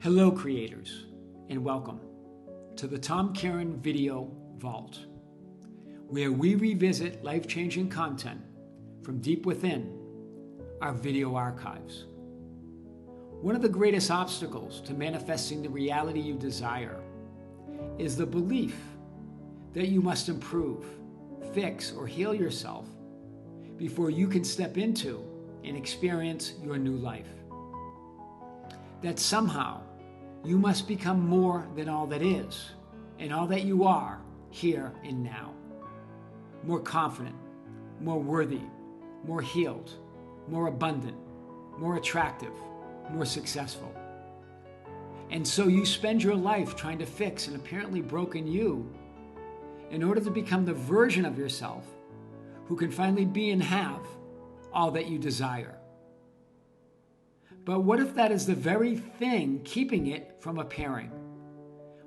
Hello creators, and welcome to the Tom Kearin Video Vault, where we revisit life-changing content from deep within our video archives. One of the greatest obstacles to manifesting the reality you desire is the belief that you must improve, fix, or heal yourself before you can step into and experience your new life. That somehow you must become more than all that is and all that you are here and now. More confident, more worthy, more healed, more abundant, more attractive, more successful. And so you spend your life trying to fix an apparently broken you in order to become the version of yourself who can finally be and have all that you desire. But what if that is the very thing keeping it from appearing?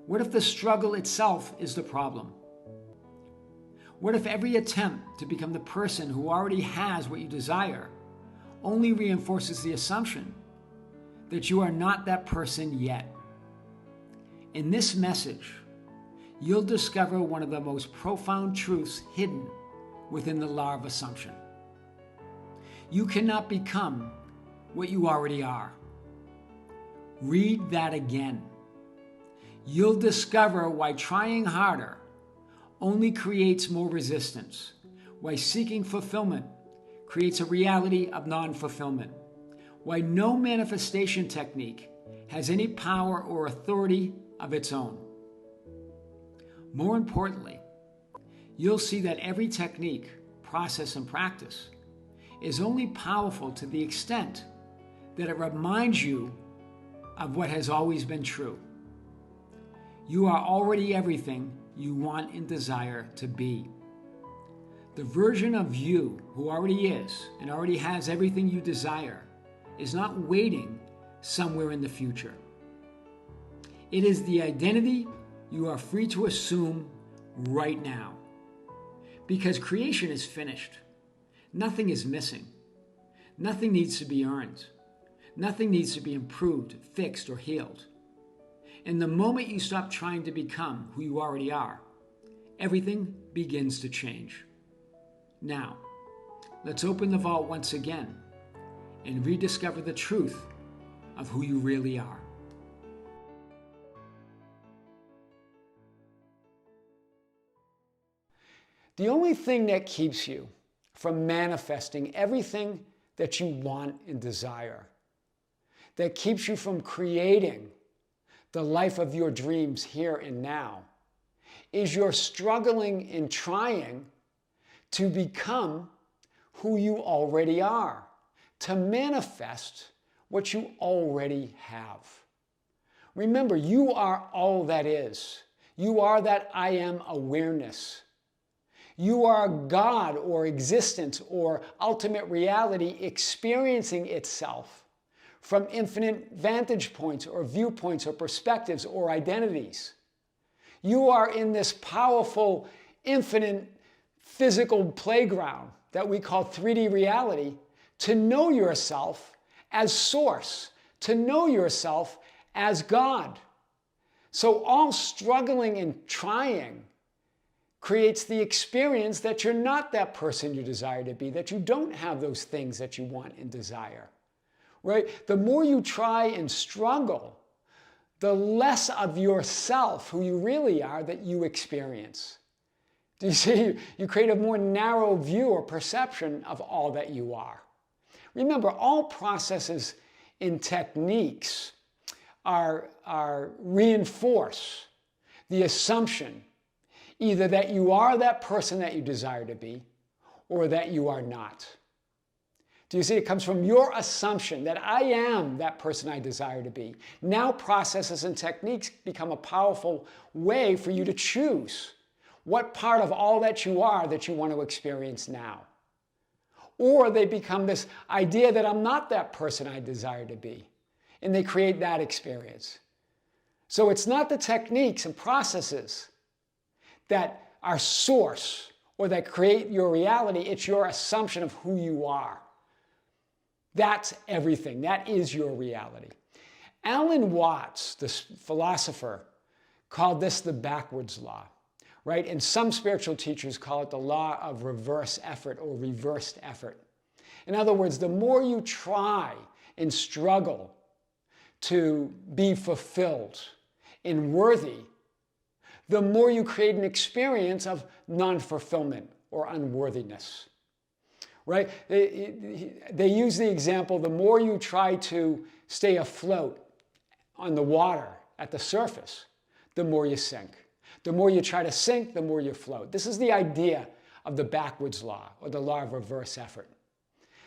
What if the struggle itself is the problem? What if every attempt to become the person who already has what you desire only reinforces the assumption that you are not that person yet? In this message, you'll discover one of the most profound truths hidden within the law of assumption. You cannot become what you already are. Read that again. You'll discover why trying harder only creates more resistance, why seeking fulfillment creates a reality of non-fulfillment, why no manifestation technique has any power or authority of its own. More importantly, you'll see that every technique, process, and practice is only powerful to the extent that it reminds you of what has always been true. You are already everything you want and desire to be. The version of you who already is and already has everything you desire is not waiting somewhere in the future. It is the identity you are free to assume right now. Because creation is finished. Nothing is missing. Nothing needs to be earned. Nothing needs to be improved, fixed, or healed. And the moment you stop trying to become who you already are, everything begins to change. Now, let's open the vault once again and rediscover the truth of who you really are. The only thing that keeps you from manifesting everything that you want and desire, that keeps you from creating the life of your dreams here and now, is your struggling and trying to become who you already are, to manifest what you already have. Remember, you are all that is. You are that I am awareness. You are God or existence or ultimate reality experiencing itself from infinite vantage points or viewpoints or perspectives or identities. You are in this powerful, infinite physical playground that we call 3D reality to know yourself as source, to know yourself as God. So all struggling and trying creates the experience that you're not that person you desire to be, that you don't have those things that you want and desire. Right? The more you try and struggle, the less of yourself, who you really are, that you experience. Do you see? You create a more narrow view or perception of all that you are. Remember, all processes and techniques reinforce the assumption either that you are that person that you desire to be or that you are not. Do you see? It comes from your assumption that I am that person I desire to be. Now processes and techniques become a powerful way for you to choose what part of all that you are that you want to experience now. Or they become this idea that I'm not that person I desire to be. And they create that experience. So it's not the techniques and processes that are source or that create your reality. It's your assumption of who you are. That's everything. That is your reality. Alan Watts, this philosopher, called this the backwards law, right? And some spiritual teachers call it the law of reverse effort or reversed effort. In other words, the more you try and struggle to be fulfilled and worthy, the more you create an experience of non-fulfillment or unworthiness, right? They use the example, the more you try to stay afloat on the water at the surface, the more you sink. The more you try to sink, the more you float. This is the idea of the backwards law, or the law of reverse effort.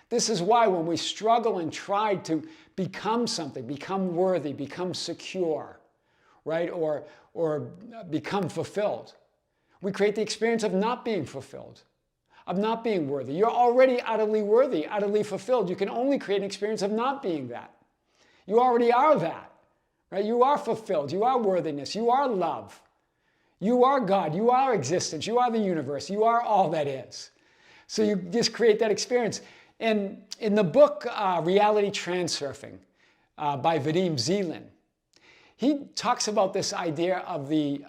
This is why when we struggle and try to become something, become worthy, become secure, right, or become fulfilled, we create the experience of not being fulfilled, of not being worthy. You're already utterly worthy, utterly fulfilled. You can only create an experience of not being that. You already are that, right? You are fulfilled. You are worthiness. You are love. You are God. You are existence. You are the universe. You are all that is. So you just create that experience. And in the book Reality Transurfing by Vadim Zeland, he talks about this idea of the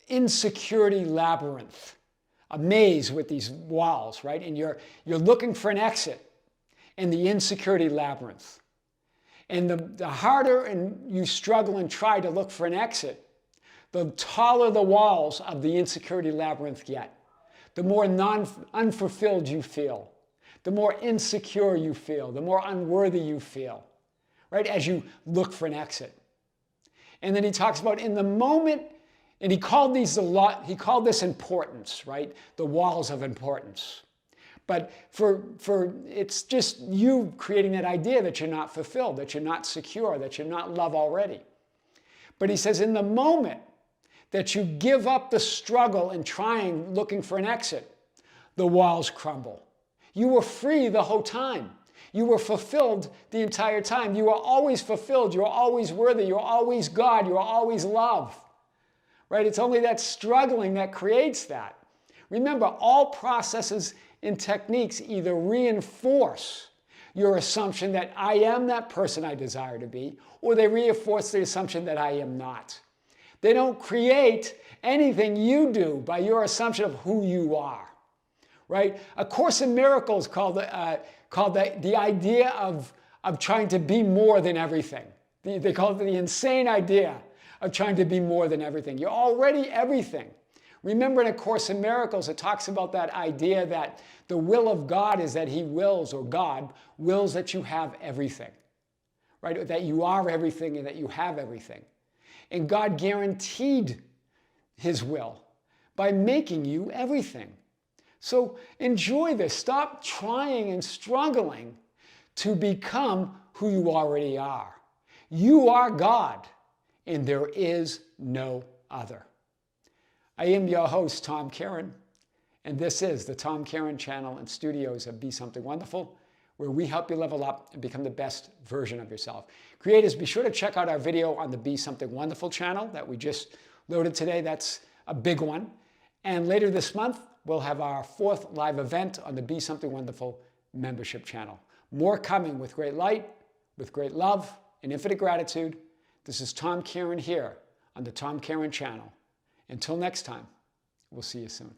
insecurity labyrinth, a maze with these walls, right? And you're looking for an exit in the insecurity labyrinth. And the harder you struggle and try to look for an exit, the taller the walls of the insecurity labyrinth get. The more unfulfilled you feel, the more insecure you feel, the more unworthy you feel, right, as you look for an exit. And then he talks about in the moment, and he called this importance, right, the walls of importance. But it's just you creating that idea that you're not fulfilled, that you're not secure, that you're not love already. But he says in the moment that you give up the struggle and trying, looking for an exit, the walls crumble. You were free the whole time. You were fulfilled the entire time. You were always fulfilled. You were always worthy. You were always God. You were always love. Right? It's only that struggling that creates that. Remember, all processes and techniques either reinforce your assumption that I am that person I desire to be, or they reinforce the assumption that I am not. They don't create anything you do by your assumption of who you are, right? A Course in Miracles called the idea of trying to be more than everything. They call it the insane idea of trying to be more than everything. You're already everything. Remember in A Course in Miracles, it talks about that idea that the will of God is that He wills, or God wills, that you have everything, right? That you are everything and that you have everything. And God guaranteed His will by making you everything. So enjoy this. Stop trying and struggling to become who you already are. You are God, and there is no other. I am your host, Tom Kearin, and this is the Tom Kearin channel and studios of Be Something Wonderful, where we help you level up and become the best version of yourself. Creators, be sure to check out our video on the Be Something Wonderful channel that we just loaded today. That's a big one. And later this month, we'll have our 4th live event on the Be Something Wonderful membership channel. More coming with great light, with great love, and infinite gratitude. This is Tom Kearin here on the Tom Kearin channel. Until next time, we'll see you soon.